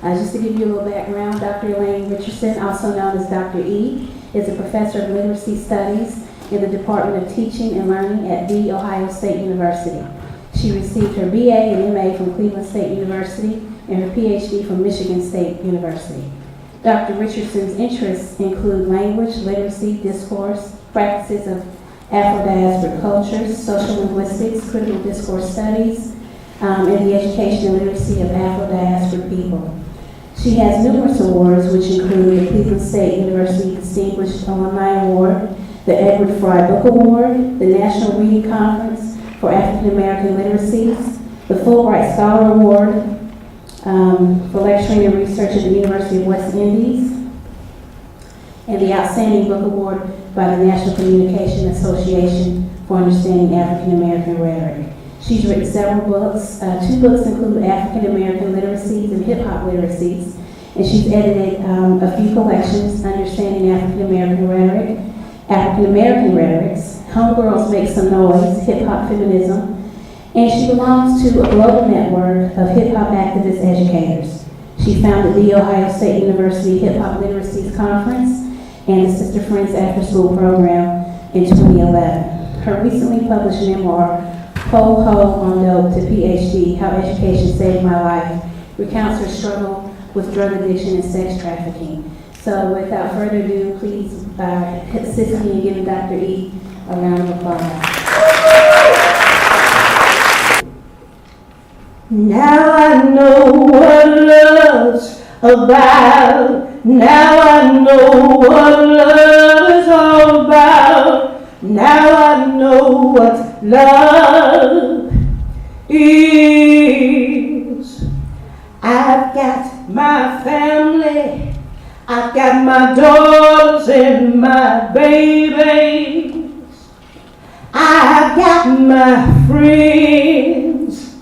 Just to give you a little background, Dr. Elaine Richardson, also known as Dr. E, is a professor of literacy studies in the Department of Teaching and Learning at The Ohio State University. She received her BA and MA from Cleveland State University and her PhD from Michigan State University. Dr. Richardson's interests include language, literacy, discourse, practices of Afro-diasporic cultures, social linguistics, critical discourse studies, and the education and literacy of Afro-diasporic people. She has numerous awards, which include the Cleveland State University Distinguished Alumni Award, the Edward Fry Book Award, the National Reading Conference for African American Literacies, the Fulbright Scholar Award for lecturing and research at the University of West Indies, and the Outstanding Book Award by the National Communication Association for Understanding African American Rhetoric. She's written several books. 2 books include African American Literacies and Hip Hop Literacies, and she's edited a few collections, Understanding African American Rhetoric, African American Rhetorics, Homegirls Make Some Noise, Hip Hop Feminism, and she belongs to a global network of hip hop activist educators. She founded the Ohio State University Hip Hop Literacies Conference and the Sister Friends After School Program in 2011. Her recently published memoir, Ho Ho on Dope to PhD, How Education Saved My Life, recounts her struggle with drug addiction and sex trafficking. So without further ado, please assist me in giving Dr. E a round of applause. Now I know what love's about. Now I know what love is all about. Now I know what love is. I've got my family. I've got my daughters and my babies. I've got my friends.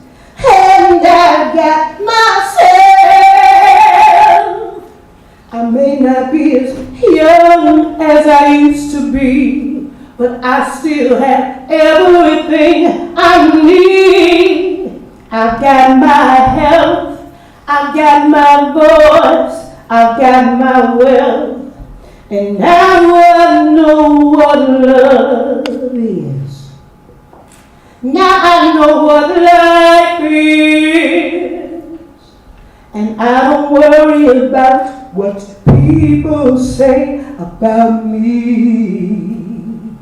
And I've got myself. I may not be as young as I used to be, but I still have everything I need. I've got my health, I've got my voice, I've got my wealth, and now I know what love is. Now I know what life is, and I don't worry about what people say about me.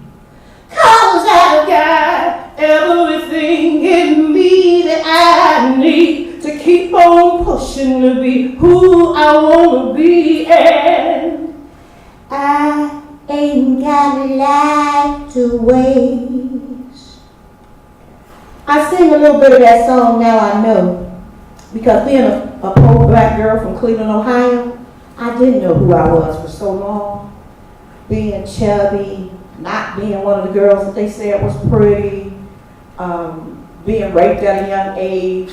'Cause I've got everything in me that I need to keep on pushing to be who I want to be, and I ain't got a life to waste. I sing a little bit of that song Now I Know, because being a poor black girl from Cleveland, Ohio, I didn't know who I was for so long. Being chubby, not being one of the girls that they said was pretty, being raped at a young age,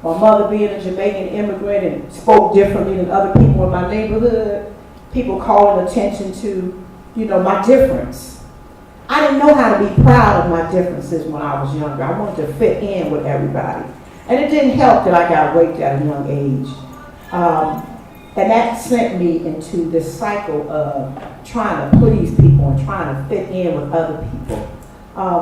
my mother being a Jamaican immigrant and spoke differently than other people in my neighborhood, people calling attention to, my difference. I didn't know how to be proud of my differences when I was younger. I wanted to fit in with everybody. And it didn't help that I got raped at a young age. And that sent me into this cycle of trying to please people and trying to fit in with other people.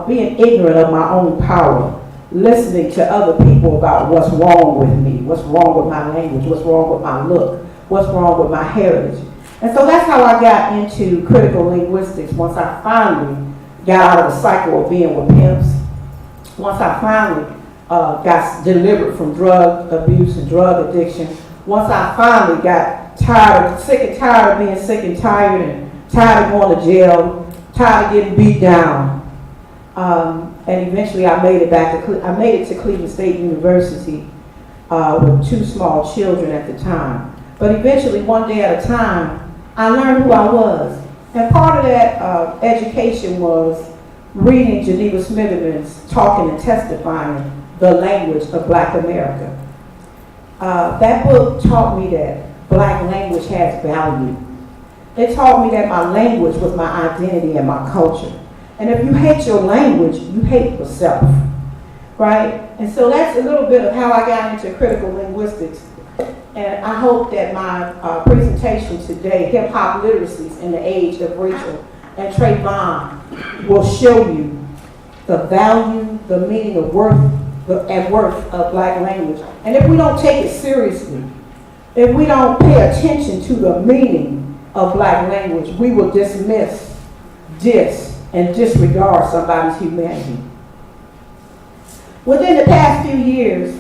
Being ignorant of my own power, listening to other people about what's wrong with me, what's wrong with my language, what's wrong with my look, what's wrong with my heritage. And so that's how I got into critical linguistics once I finally got out of the cycle of being with pimps. Once I finally got delivered from drug abuse and drug addiction. Once I finally got sick and tired of being sick and tired and tired of going to jail, tired of getting beat down. And eventually I made it to Cleveland State University with 2 small children at the time. But eventually, one day at a time, I learned who I was. And part of that education was reading Geneva Smitherman's Talking and Testifying, The Language of Black America. That book taught me that Black language has value. It taught me that my language was my identity and my culture. And if you hate your language, you hate yourself, right? And so that's a little bit of how I got into critical linguistics. And I hope that my presentation today, Hip Hop Literacies in the Age of Rachel and Trayvon, will show you the value, the meaning of worth, and worth of black language. And if we don't take it seriously, if we don't pay attention to the meaning of black language, we will dismiss, and disregard somebody's humanity. Within the past few years,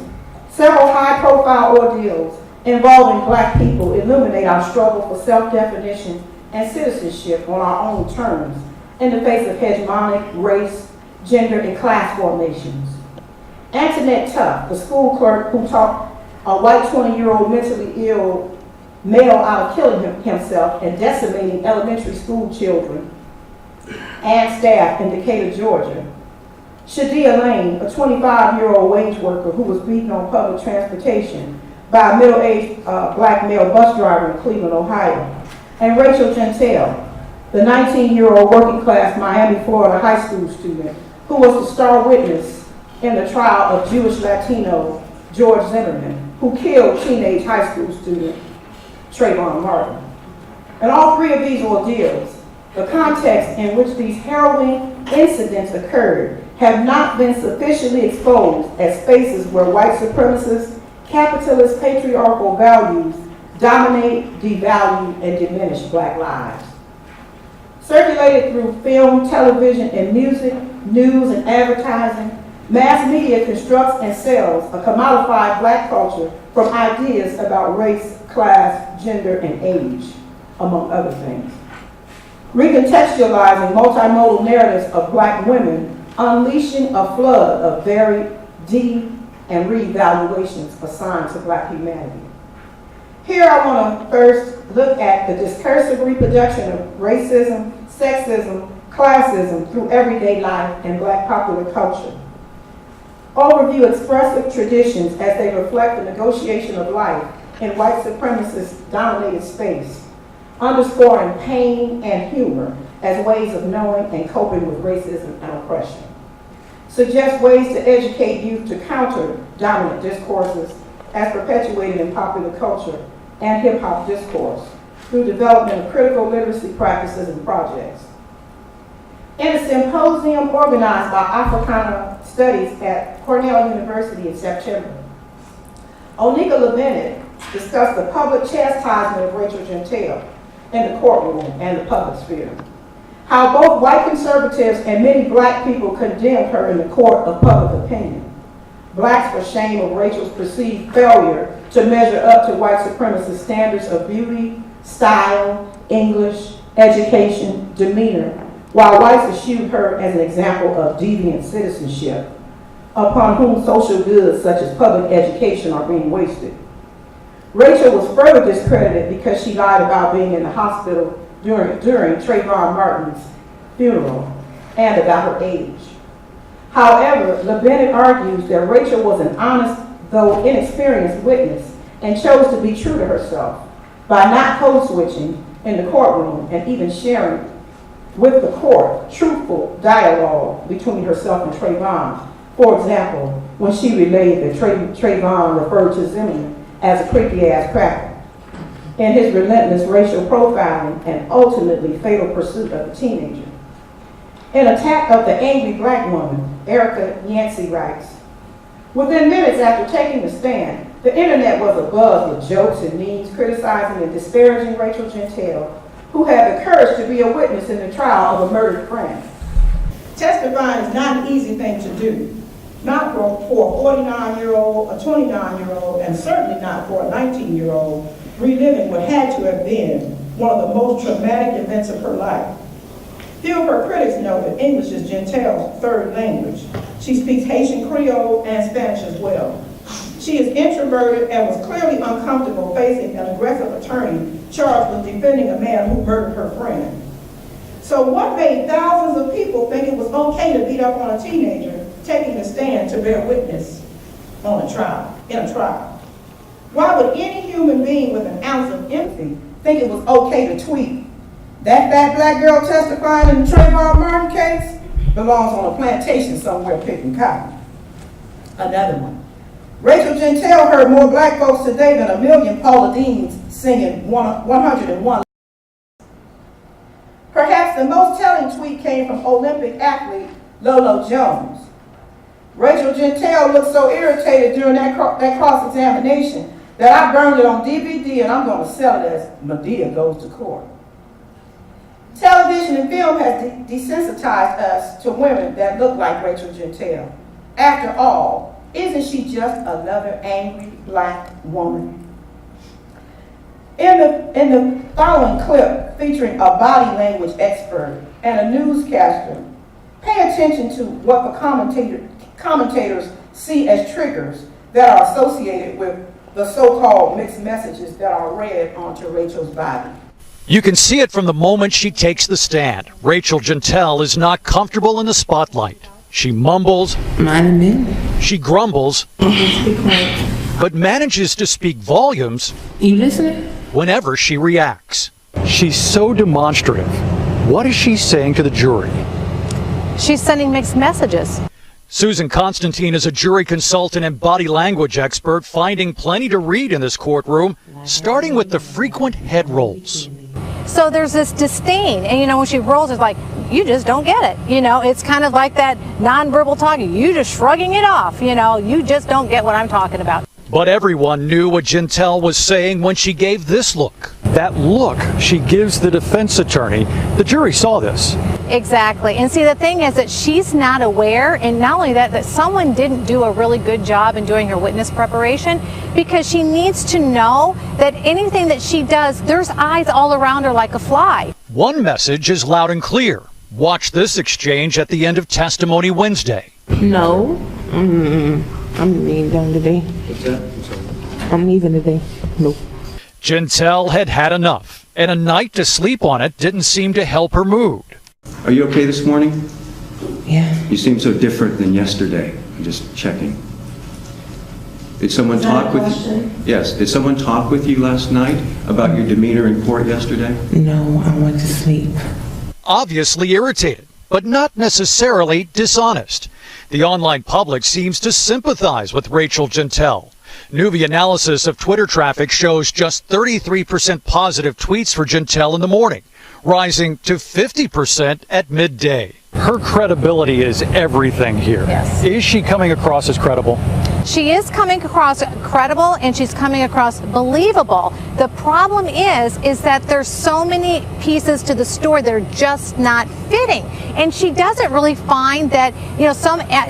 several high-profile ordeals involving black people illuminate our struggle for self-definition and citizenship on our own terms in the face of hegemonic race, gender, and class formations. Antoinette Tuck, the school clerk who talked a white 20-year-old mentally ill male out of killing himself and decimating elementary school children and staff in Decatur, Georgia. Elaine, a 25-year-old wage worker who was beaten on public transportation by a middle-aged black male bus driver in Cleveland, Ohio. And Rachel Gentile, the 19-year-old working-class Miami, Florida high school student who was the star witness in the trial of Jewish Latino George Zimmerman, who killed teenage high school student Trayvon Martin. And all three of these ordeals, the context in which these harrowing incidents occurred, have not been sufficiently exposed as spaces where white supremacist, capitalist, patriarchal values dominate, devalue, and diminish black lives. Circulated through film, television, and music, news, and advertising, mass media constructs and sells a commodified black culture from ideas about race, class, gender, and age, among other things. Recontextualizing multimodal narratives of black women, unleashing a flood of varied, deep, and reevaluations assigned to black humanity. Here I want to first look at the discursive reproduction of racism, sexism, classism through everyday life and black popular culture. Overview expressive traditions as they reflect the negotiation of life in white supremacist dominated space, underscoring pain and humor as ways of knowing and coping with racism and oppression. Suggest ways to educate youth to counter dominant discourses as perpetuated in popular culture and hip-hop discourse through development of critical literacy practices and projects. In a symposium organized by Africana Studies at Cornell University in September, Onika LeBennett discussed the public chastisement of Rachel Gentile in the courtroom and the public sphere. How both white conservatives and many black people condemned her in the court of public opinion. Blacks were shame of Rachel's perceived failure to measure up to white supremacist standards of beauty, style, English, education, demeanor, while whites eschewed her as an example of deviant citizenship, upon whom social goods such as public education are being wasted. Rachel was further discredited because she lied about being in the hospital during Trayvon Martin's funeral and about her age. However, LeBennett argues that Rachel was an honest, though inexperienced witness and chose to be true to herself by not code switching in the courtroom and even sharing with the court truthful dialogue between herself and Trayvon. For example, when she relayed that Trayvon referred to Zimmerman as a creepy-ass cracker in his relentless racial profiling and ultimately fatal pursuit of a teenager. In Attack of the Angry Black Woman, Erica Yancey writes, within minutes after taking the stand, the internet was abuzz with jokes and memes criticizing and disparaging Rachel Gentile, who had the courage to be a witness in the trial of a murdered friend. Testifying is not an easy thing to do, not for a 49-year-old, a 29-year-old, and certainly not for a 19-year-old reliving what had to have been one of the most traumatic events of her life. Few of her critics know that English is Gentile's third language. She speaks Haitian Creole and Spanish as well. She is introverted and was clearly uncomfortable facing an aggressive attorney charged with defending a man who murdered her friend. So what made thousands of people think it was okay to beat up on a teenager taking the stand to bear witness in a trial? Why would any human being with an ounce of empathy think it was okay to tweet, that fat black girl testifying in the Trayvon Martin case belongs on a plantation somewhere picking cotton? Another one. Rachel Gentile heard more black folks today than a million Paula Deans singing 101. Perhaps the most telling tweet came from Olympic athlete Lolo Jones. Rachel Gentile looked so irritated during that cross-examination that I burned it on DVD and I'm going to sell it as Medea Goes to Court. Television and film has desensitized us to women that look like Rachel Gentile. After all, isn't she just another angry black woman? In the following clip featuring a body language expert and a newscaster, pay attention to what the commentators see as triggers that are associated with the so-called mixed messages that are read onto Rachel's body. You can see it from the moment she takes the stand. Rachel Gentile is not comfortable in the spotlight. She mumbles, she grumbles, but manages to speak volumes whenever she reacts. She's so demonstrative. What is she saying to the jury? She's sending mixed messages. Susan Constantine is a jury consultant and body language expert, finding plenty to read in this courtroom, starting with the frequent head rolls. So there's this disdain, and when she rolls, it's like, you just don't get it. It's kind of like that nonverbal talking. You just shrugging it off. You just don't get what I'm talking about. But everyone knew what Gentile was saying when she gave this look. That look she gives the defense attorney. The jury saw this. Exactly. And see, the thing is that she's not aware, and not only that someone didn't do a really good job in doing her witness preparation, because she needs to know that anything that she does, there's eyes all around her like a fly. One message is loud and clear. Watch this exchange at the end of testimony Wednesday. No, I'm leaving down today. What's that? I'm leaving today. No. Gentile had had enough, and a night to sleep on it didn't seem to help her mood. Are you okay this morning? Yeah. You seem so different than yesterday. I'm just checking. Did someone talk with you? Yes. Did someone talk with you last night about your demeanor in court yesterday? No, I went to sleep. Obviously irritated, but not necessarily dishonest. The online public seems to sympathize with Rachel Gentile. Newbie analysis of Twitter traffic shows just 33% positive tweets for Gentile in the morning, rising to 50% at midday. Her credibility is everything here. Yes. Is she coming across as credible? She is coming across credible, and she's coming across believable. The problem is that there's so many pieces to the story that are just not fitting. And she doesn't really find that,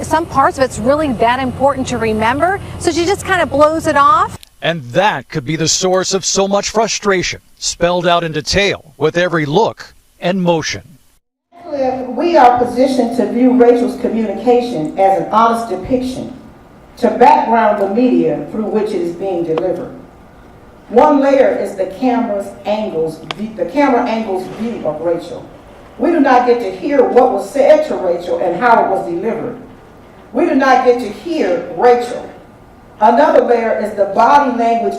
some parts of it's really that important to remember. So she just kind of blows it off. And that could be the source of so much frustration, spelled out in detail with every look and motion. We are positioned to view Rachel's communication as an honest depiction, to background the media through which it is being delivered. One layer is the camera angle's view of Rachel. We do not get to hear what was said to Rachel and how it was delivered. We do not get to hear Rachel. Another layer is the body language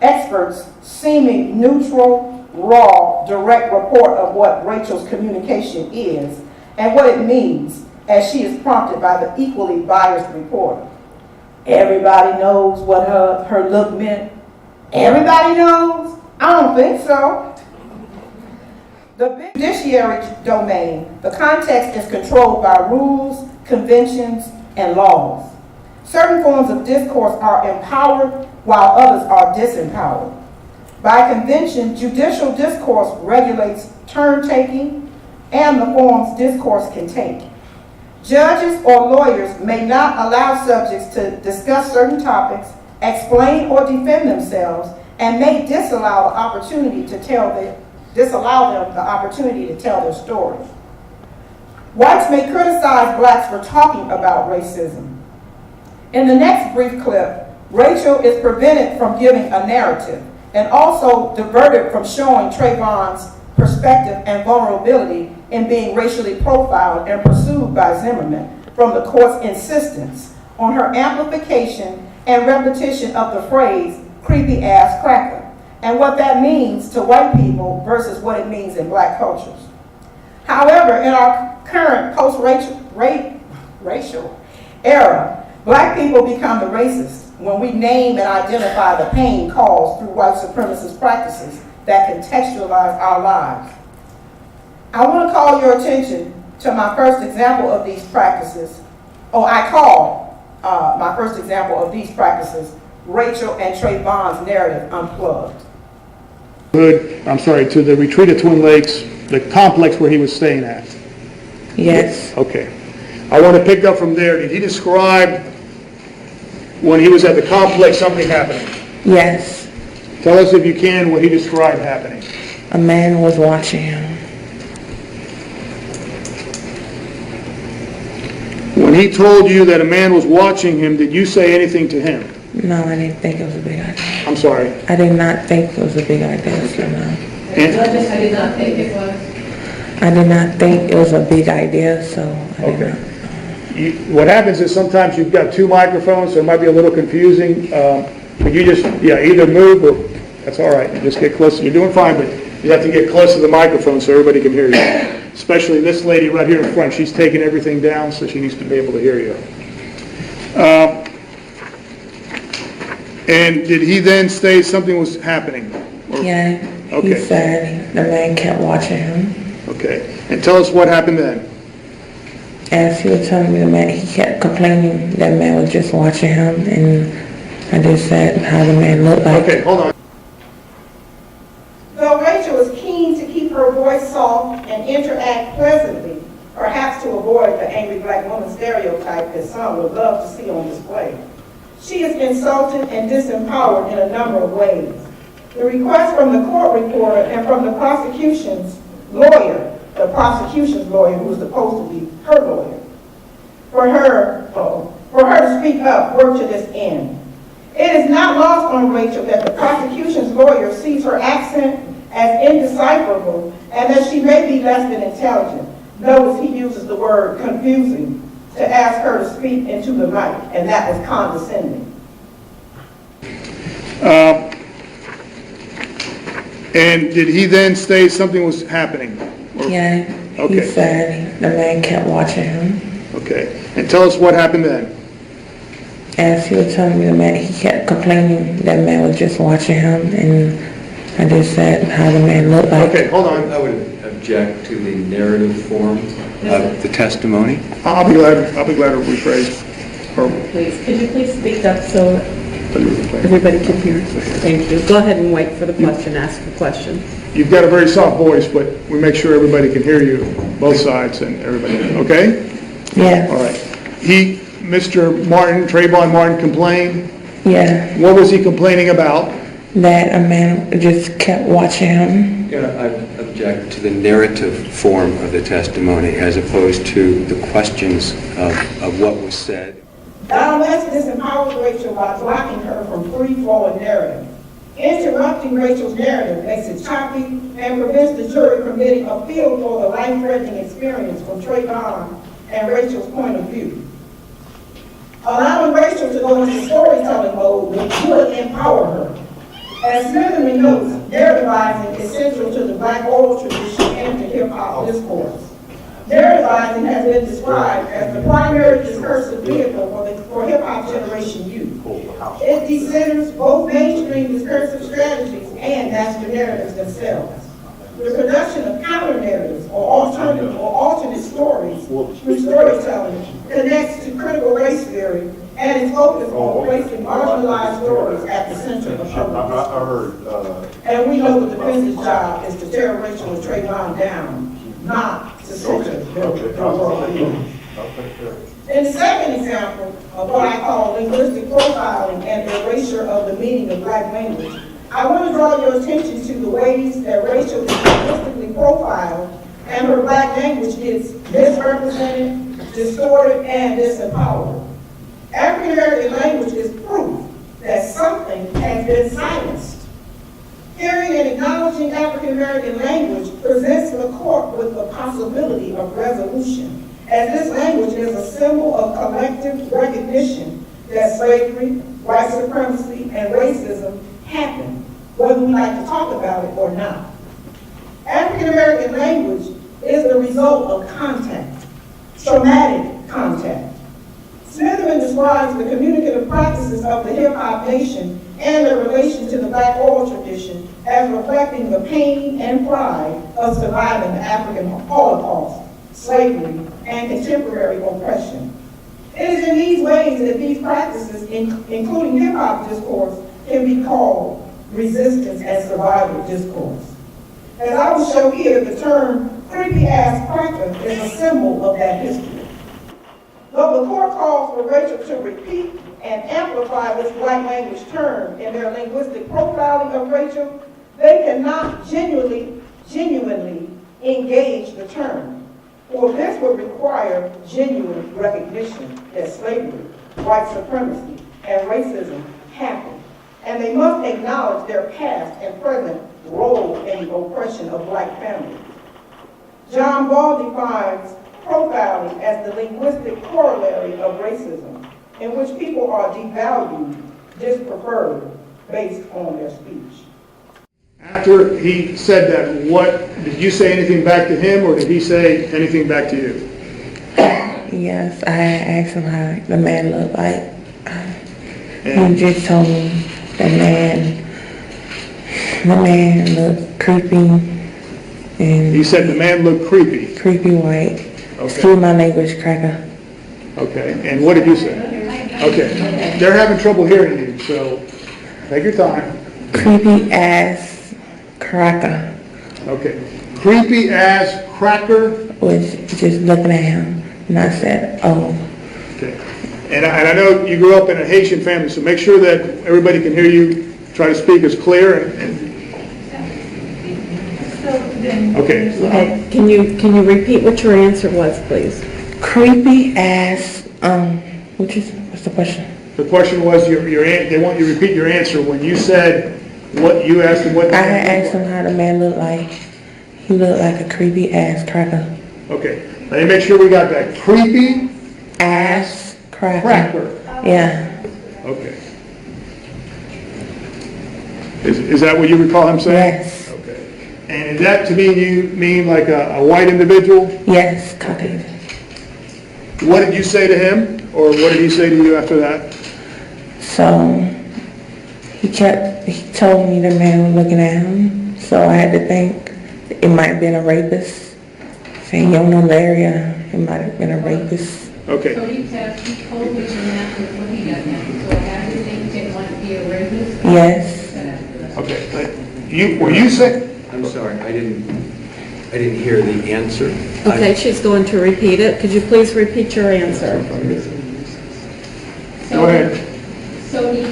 experts' seeming neutral, raw, direct report of what Rachel's communication is and what it means, as she is prompted by the equally biased reporter. Everybody knows what her look meant. Everybody knows? I don't think so. The judiciary domain, the context is controlled by rules, conventions, and laws. Certain forms of discourse are empowered while others are disempowered. By convention, judicial discourse regulates turn-taking and the forms discourse can take. Judges or lawyers may not allow subjects to discuss certain topics, explain or defend themselves, and may disallow them the opportunity to tell their story. Whites may criticize blacks for talking about racism. In the next brief clip, Rachel is prevented from giving a narrative and also diverted from showing Trayvon's perspective and vulnerability in being racially profiled and pursued by Zimmerman from the court's insistence on her amplification and repetition of the phrase creepy ass cracker and what that means to white people versus what it means in black cultures. However, in our current post-racial era, Black people become the racist when we name and identify the pain caused through white supremacist practices that contextualize our lives. I want to call your attention to my first example of these practices. I call my first example of these practices Rachel and Trayvon's narrative unplugged. To the retreat at Twin Lakes, the complex where he was staying at. Yes. Okay. I want to pick up from there. Did he describe when he was at the complex something happening? Yes. Tell us, if you can, what he described happening. A man was watching him. When he told you that a man was watching him, did you say anything to him? No, I didn't think it was a big idea. I'm sorry. I did not think it was a big idea, so no. And, I did not think it was. I did not think it was a big idea, so I did Okay. not. what happens is sometimes you've got two microphones, so it might be a little confusing. But you just, either move or, that's all right. Just get close. You're doing fine, but you have to get close to the microphone so everybody can hear you. Especially this lady right here in front. She's taking everything down, so she needs to be able to hear you. And did he then say something was happening? Yeah, Okay. he said the man kept watching him. Okay. And tell us what happened then. As he was telling me, the man, he kept complaining that man was just watching him, and I just said how the man looked like. Okay, hold on. Though Rachel was keen to keep her voice soft and interact pleasantly, perhaps to avoid the angry black woman stereotype that some would love to see on display, she is insulted and disempowered in a number of ways. The request from the court reporter and from the prosecution's lawyer who was supposed to be her lawyer, for her to speak up worked to this end. It is not lost on Rachel that the prosecution's lawyer sees her accent as indecipherable and that she may be less than intelligent. Notice he uses the word confusing to ask her to speak into the mic, and that was condescending. And did he then say something was happening? Yeah, Okay. he said the man kept watching him. Okay. And tell us what happened then. As he was telling me, the man, he kept complaining that man was just watching him, and I just said how the man looked like. Okay, hold on. I would object to the narrative form of the testimony. I'll be glad to rephrase. Please, could you please speak up so everybody can hear? Thank you. Go ahead and wait for the question, ask the question. You've got a very soft voice, but we make sure everybody can hear you, both sides and everybody, okay? Yeah. All right. Mr. Martin, Trayvon Martin complained. Yeah, What was he complaining about? that a man just kept watching him. Yeah, I object to the narrative form of the testimony as opposed to the questions of what was said. Don West disempowers Rachel by blocking her from free-flowing narrative. Interrupting Rachel's narrative makes it choppy and prevents the jury from getting a feel for the life-threatening experience from Trayvon and Rachel's point of view. Allowing Rachel to go into storytelling mode would empower her. As Smitherman notes, narrativizing is central to the black oral tradition and to hip-hop discourse. Narrativizing has been described as the primary discursive vehicle for hip-hop generation youth. It decenters both mainstream discursive strategies and master narratives themselves. The production of counter-narratives or alternate stories through storytelling connects to critical race theory and is focused on placing marginalized stories at the center of the And we know the defense's job is to tear Rachel and Trayvon down, not to center their worldview. In the second example of what I call linguistic profiling and erasure of the meaning of black language, I want to draw your attention to the ways that Rachel is linguistically profiled and her black language gets misrepresented, distorted, and disempowered. African American language is proof that something has been silenced. Hearing and acknowledging African American language presents the court with the possibility of resolution, as this language is a symbol of collective recognition that slavery, white supremacy, and racism happened, whether we like to talk about it or not. African American language is the result of contact, traumatic contact. Smitherman describes the communicative practices of the hip-hop nation and their relation to the Black oral tradition as reflecting the pain and pride of surviving the African Holocaust, slavery, and contemporary oppression. It is in these ways that these practices, including hip-hop discourse, can be called resistance and survival discourse. As I will show here, the term creepy-ass cracker is a symbol of that history. Though the court calls for Rachel to repeat and amplify this Black language term in their linguistic profiling of Rachel, they cannot genuinely engage the term. For this would require genuine recognition that slavery, white supremacy, and racism happened, and they must acknowledge their past and present role in the oppression of Black families. John Ball defines profiling as the linguistic corollary of racism, in which people are devalued, dispreferred, based on their speech. After he said that, did you say anything back to him, or did he say anything back to you? Yes, I asked him how the man looked like. He just told me the man looked creepy. And He said the man looked creepy. creepy white. Okay. Excuse my language, cracker. Okay, and what did you say? Okay, they're having trouble hearing you, so take your time. Creepy ass cracker. Okay, creepy ass cracker. Was just looking at him, and I said, oh. Okay, and I know you grew up in a Haitian family, so make sure that everybody can hear you. Try to speak as clear okay. Can you repeat what your answer was, please? Creepy ass, what's the question? The question was, they want you to repeat your answer when you said what you asked him what the I man asked looked him how the man looked like. He looked like a creepy ass cracker. like. Okay, let me make sure we got that. Creepy Ass cracker. cracker. Yeah. Okay. Is that what you would call him saying? Yes. Okay. And is that to mean like a white individual? Yes, Caucasian. What did you say to him, or what did he say to you after that? So he told me the man was looking at him, so I had to think it might have been a rapist. Saying you don't know the area, it might have been a rapist. Okay. So he told me the man was looking at him, so I had to think it might be a rapist? Yes. Okay. Were you saying? I'm sorry, I didn't hear the answer. Okay, she's going to repeat it. Could you please repeat your answer? Go ahead. So he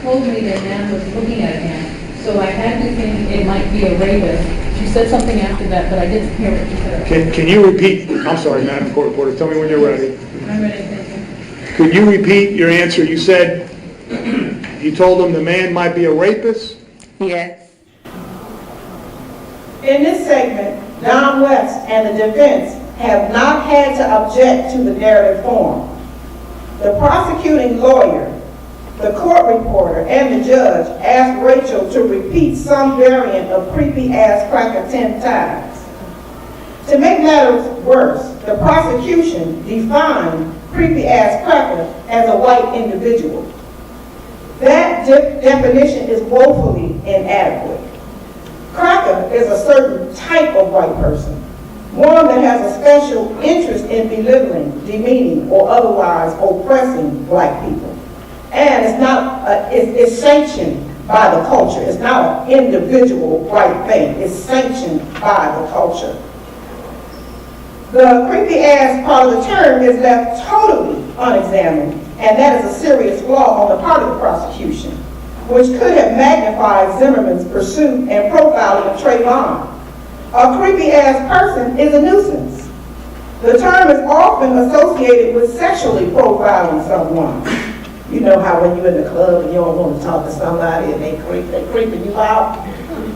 told me the man was looking at him, so I had to think it might be a rapist. She said something after that, but I didn't hear what she said. Can you repeat? I'm sorry, Madam Court Reporter. Tell me when you're ready. I'm ready, thank you. Could you repeat your answer? You said you told him the man might be a rapist? Yes. In this segment, Don West and the defense have not had to object to the narrative form. The prosecuting lawyer, the court reporter, and the judge asked Rachel to repeat some variant of creepy ass cracker 10 times. To make matters worse, the prosecution defined creepy ass cracker as a white individual. That definition is woefully inadequate. Cracker is a certain type of white person, one that has a special interest in belittling, demeaning, or otherwise oppressing Black people. And it's sanctioned by the culture. It's not an individual white thing. It's sanctioned by the culture. The creepy ass part of the term is left totally unexamined, and that is a serious flaw on the part of the prosecution, which could have magnified Zimmerman's pursuit and profiling of Trayvon. A creepy-ass person is a nuisance. The term is often associated with sexually profiling someone. You know how when you're in the club and you don't want to talk to somebody and they creeping you out,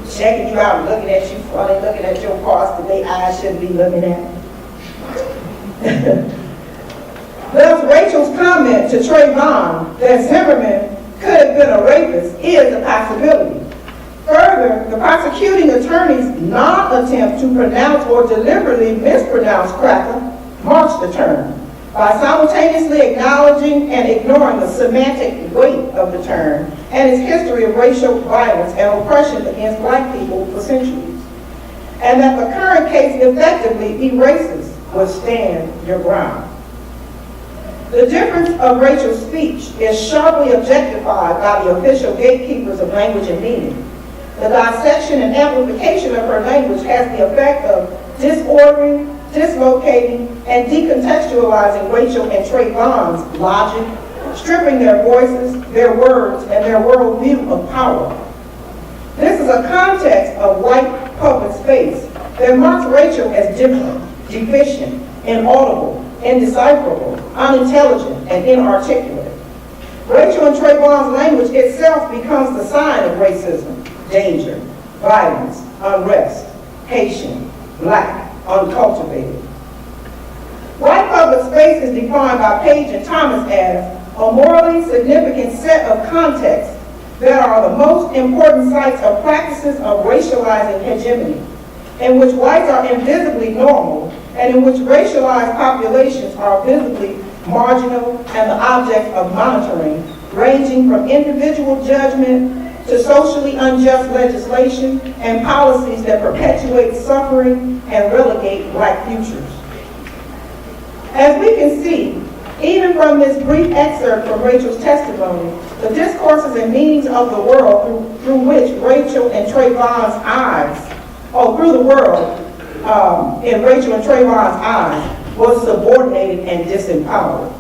checking you out, looking at you funny, looking at your parts that their eyes shouldn't be looking at. Thus, Rachel's comment to Trayvon that Zimmerman could have been a rapist is a possibility. Further, the prosecuting attorney's non-attempt to pronounce or deliberately mispronounce cracker marks the term. by simultaneously acknowledging and ignoring the semantic weight of the term and its history of racial violence and oppression against black people for centuries, and that the current case effectively erases "withstand your ground." The difference of Rachel's speech is sharply objectified by the official gatekeepers of language and meaning. The dissection and amplification of her language has the effect of disordering, dislocating, and decontextualizing Rachel and Trayvon's logic, stripping their voices, their words, and their worldview of power. This is a context of white public space that marks Rachel as different, deficient, inaudible, indecipherable, unintelligent, and inarticulate. Rachel and Trayvon's language itself becomes the sign of racism, danger, violence, unrest, Haitian, black, uncultivated. White public space is defined by Page and Thomas as a morally significant set of contexts that are the most important sites of practices of racializing hegemony, in which whites are invisibly normal and in which racialized populations are visibly marginal and the object of monitoring, ranging from individual judgment to socially unjust legislation and policies that perpetuate suffering and relegate black futures. As we can see, even from this brief excerpt from Rachel's testimony, the discourses and meanings of the world through which Rachel and Trayvon's eyes, through the world in Rachel and Trayvon's eyes, was subordinated and disempowered.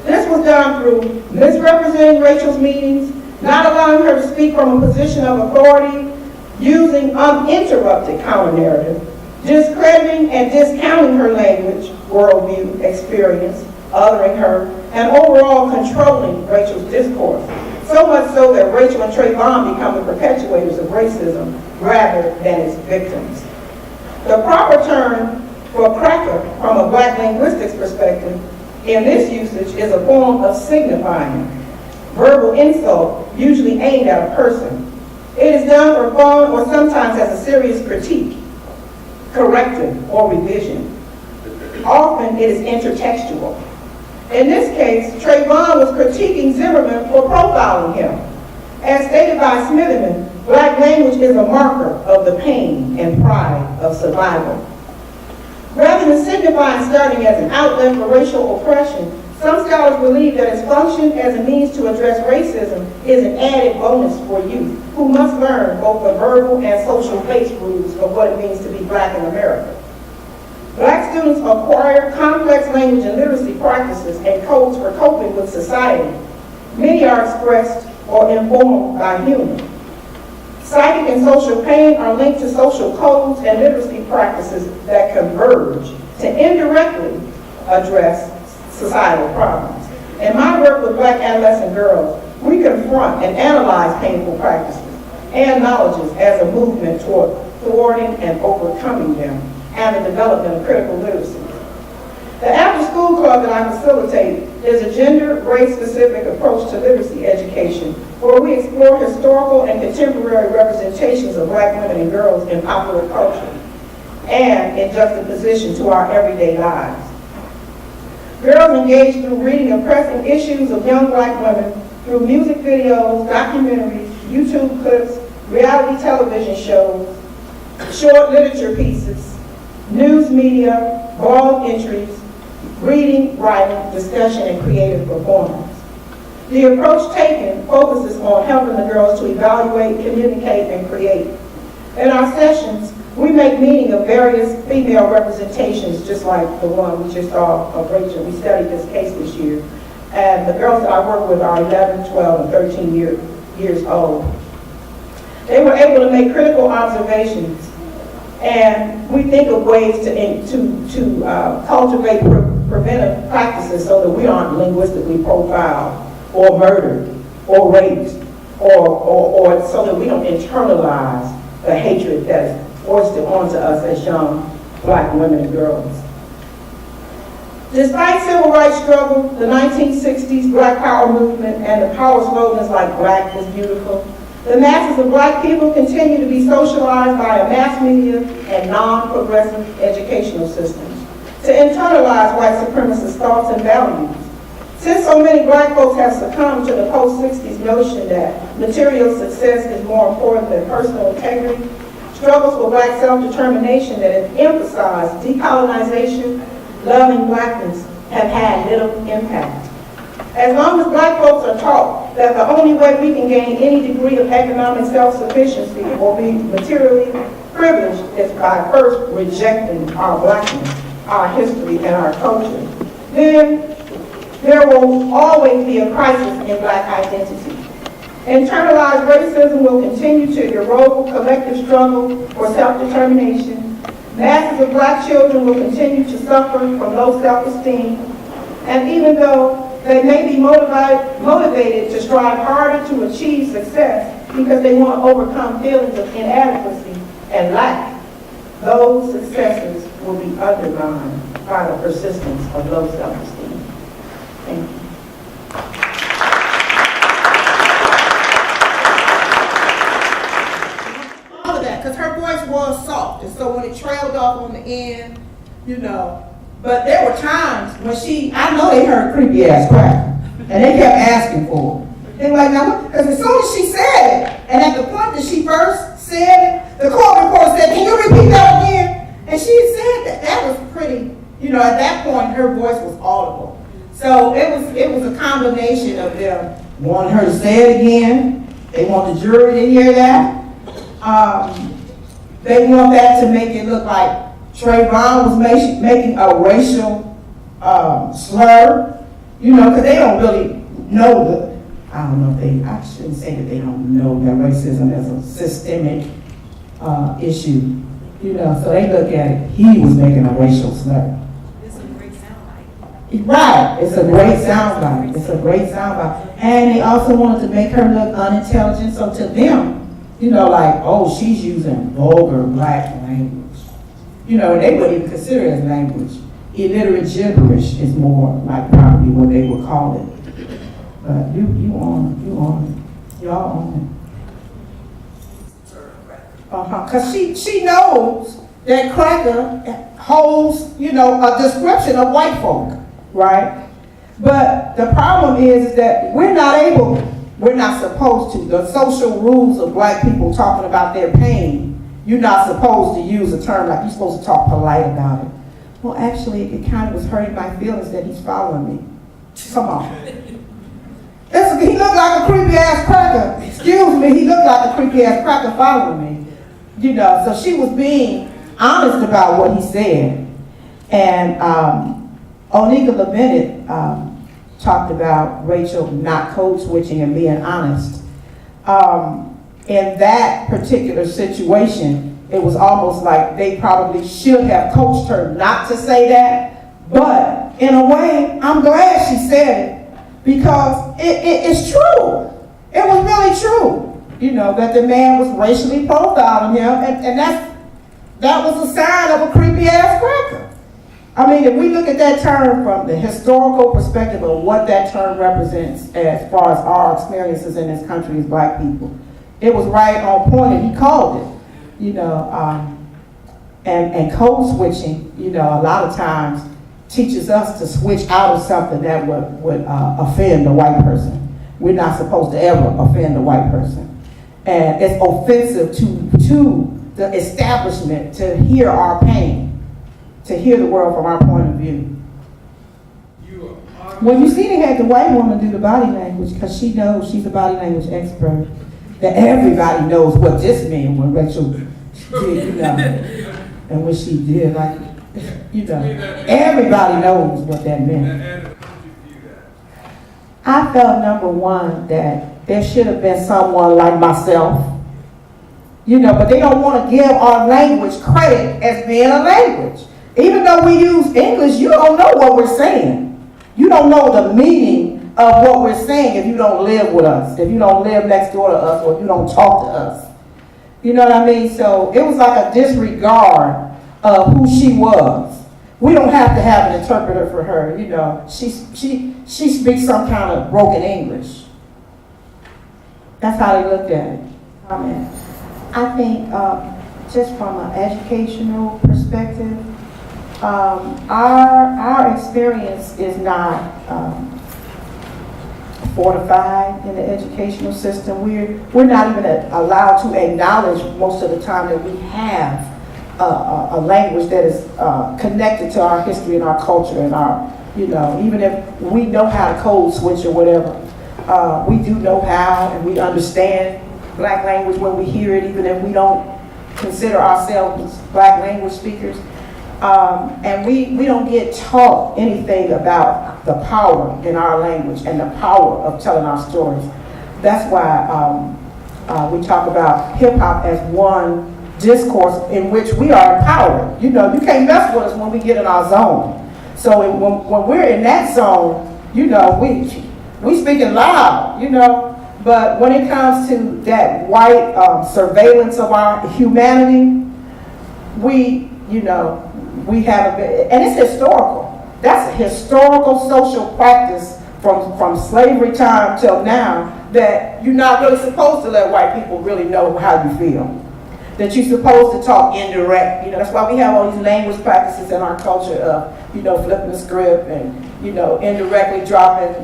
This was done through misrepresenting Rachel's meanings, not allowing her to speak from a position of authority, using uninterrupted counter-narrative, discrediting and discounting her language, worldview, experience, othering her, and overall controlling Rachel's discourse, so much so that Rachel and Trayvon become the perpetuators of racism rather than its victims. The proper term for cracker from a black linguistics perspective in this usage is a form of signifying, verbal insult usually aimed at a person. It is done for fun or sometimes as a serious critique, corrective, or revision. Often it is intertextual. In this case, Trayvon was critiquing Zimmerman for profiling him. As stated by Smitherman, black language is a marker of the pain and pride of survival. Rather than signifying starting as an outlet for racial oppression, some scholars believe that its function as a means to address racism is an added bonus for youth who must learn both the verbal and social base rules of what it means to be black in America. Black students acquire complex language and literacy practices and codes for coping with society. Many are expressed or informed by humor. Psychic and social pain are linked to social codes and literacy practices that converge to indirectly address societal problems. In my work with black adolescent girls, we confront and analyze painful practices and knowledges as a movement toward thwarting and overcoming them and the development of critical literacy. The after-school club that I facilitate is a gender, race-specific approach to literacy education where we explore historical and contemporary representations of black women and girls in popular culture and in juxtaposition to our everyday lives. Girls engage through reading of pressing issues of young black women through music videos, documentaries, YouTube clips, reality television shows, short literature pieces, news media, blog entries, reading, writing, discussion, and creative performance. The approach taken focuses on helping the girls to evaluate, communicate, and create. In our sessions, we make meaning of various female representations, just like the one we just saw of Rachel. We studied this case this year. And the girls that I work with are 11, 12, and 13 years old. They were able to make critical observations, and we think of ways to cultivate preventive practices so that we aren't linguistically profiled or murdered or raped or so that we don't internalize the hatred that is foisted onto us as young black women and girls. Despite civil rights struggle, the 1960s Black Power movement, and the power slogans like "Black is beautiful," the masses of black people continue to be socialized by a mass media and non-progressive educational systems. to internalize white supremacist thoughts and values. Since so many black folks have succumbed to the post-60s notion that material success is more important than personal integrity, struggles for black self-determination that have emphasized decolonization, loving blackness, have had little impact. As long as black folks are taught that the only way we can gain any degree of economic self-sufficiency or be materially privileged is by first rejecting our blackness, our history, and our culture, then there will always be a crisis in black identity. Internalized racism will continue to erode collective struggle for self-determination. Masses of black children will continue to suffer from low self-esteem. And even though they may be motivated to strive harder to achieve success because they want to overcome feelings of inadequacy and lack, those successes will be undermined by the persistence of low self-esteem. Thank you. All of that, because her voice was soft, and so when it trailed off on the end, you know, but there were times when I know they heard creepy ass crap, and they kept asking for it. They were like, now, because as soon as she said it, and at the point that she first said it, the court reporter said, can you repeat that again? And she said that. That was pretty, you know, at that point, her voice was audible. So it was a combination of them wanting her to say it again. They want the jury to hear that. They want that to make it look like Trayvon was making a racial slur, you know, because they don't really know I shouldn't say that they don't know that racism is a systemic issue, you know, so they look at it, he was making a racial slur. It's a great soundbite. Right, it's a great soundbite. It's a great soundbite. And they also wanted to make her look unintelligent, so to them, you know, like, oh, she's using vulgar black language. You know, they wouldn't even consider it as language. Illiterate gibberish is more like probably what they would call it. But y'all on it. Because she knows that cracker holds, you know, a description of white folk, right? But the problem is that we're not supposed to. The social rules of black people talking about their pain, you're not supposed to use a term like you're supposed to talk polite about it. Well, actually, it kind of was hurting my feelings that he's following me. Come on. He looked like a creepy ass cracker. Excuse me, he looked like a creepy ass cracker following me. You know, so she was being honest about what he said. And Onika LeBennett talked about Rachel not code switching and being honest. In that particular situation, it was almost like they probably should have coached her not to say that. But in a way, I'm glad she said it because it's true. It was really true, you know, that the man was racially profiling him, and that was a sign of a creepy ass cracker. I mean, if we look at that term from the historical perspective of what that term represents as far as our experiences in this country as black people, it was right on point, and he called it, you know, and code switching, you know, a lot of times teaches us to switch out of something that would offend a white person. We're not supposed to ever offend a white person. And it's offensive to the establishment to hear our pain, to hear the world from our point of view. Well, you see, they had the white woman do the body language because she knows she's a body language expert. That everybody knows what this meant when Rachel did, you know, and what she did, like, you know, everybody knows what that meant. I felt, number one, that there should have been someone like myself, you know, but they don't want to give our language credit as being a language. Even though we use English, you don't know what we're saying. You don't know the meaning of what we're saying if you don't live with us, if you don't live next door to us, or if you don't talk to us. You know what I mean? So it was like a disregard of who she was. We don't have to have an interpreter for her, you know. She speaks some kind of broken English. That's how they looked at it. I think just from an educational perspective, Our experience is not fortified in the educational system. We're not even allowed to acknowledge most of the time that we have a language that is connected to our history and our culture and our, even if we know how to code switch or whatever, we do know how, and we understand black language when we hear it, even if we don't consider ourselves black language speakers. And we don't get taught anything about the power in our language and the power of telling our stories. That's why we talk about hip hop as one discourse in which we are empowered. You can't mess with us when we get in our zone. So when we're in that zone, we speaking loud, But when it comes to that white surveillance of our humanity, we have and it's historical. That's a historical social practice from slavery time till now, that you're not really supposed to let white people really know how you feel. That you're supposed to talk indirect. That's why we have all these language practices in our culture of, flipping the script and, indirectly dropping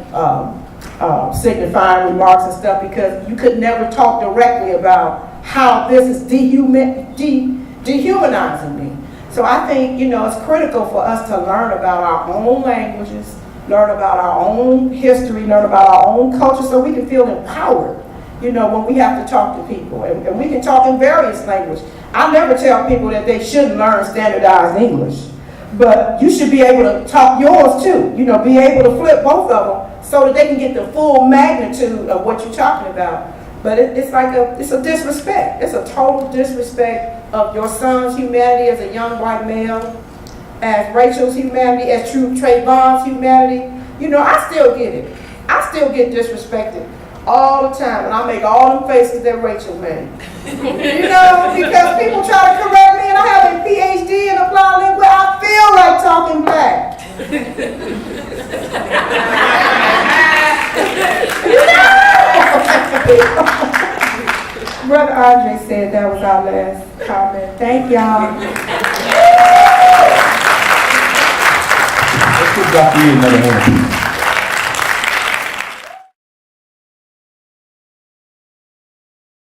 signifying remarks and stuff, because you could never talk directly about how this is dehumanizing me. So I think, it's critical for us to learn about our own languages, learn about our own history, learn about our own culture, so we can feel empowered, when we have to talk to people. And we can talk in various languages. I never tell people that they shouldn't learn standardized English, but you should be able to talk yours too, be able to flip both of them so that they can get the full magnitude of what you're talking about. But it's a disrespect. It's a total disrespect of your son's humanity as a young white male, as Rachel's humanity, as Trayvon's humanity. I still get it. I still get disrespected all the time, and I make all them faces that Rachel made. Because people try to correct me, and I have a PhD in applied linguistics. I feel like talking black. Brother Andre said that was our last comment. Thank y'all. Let's give Dr. E another hand.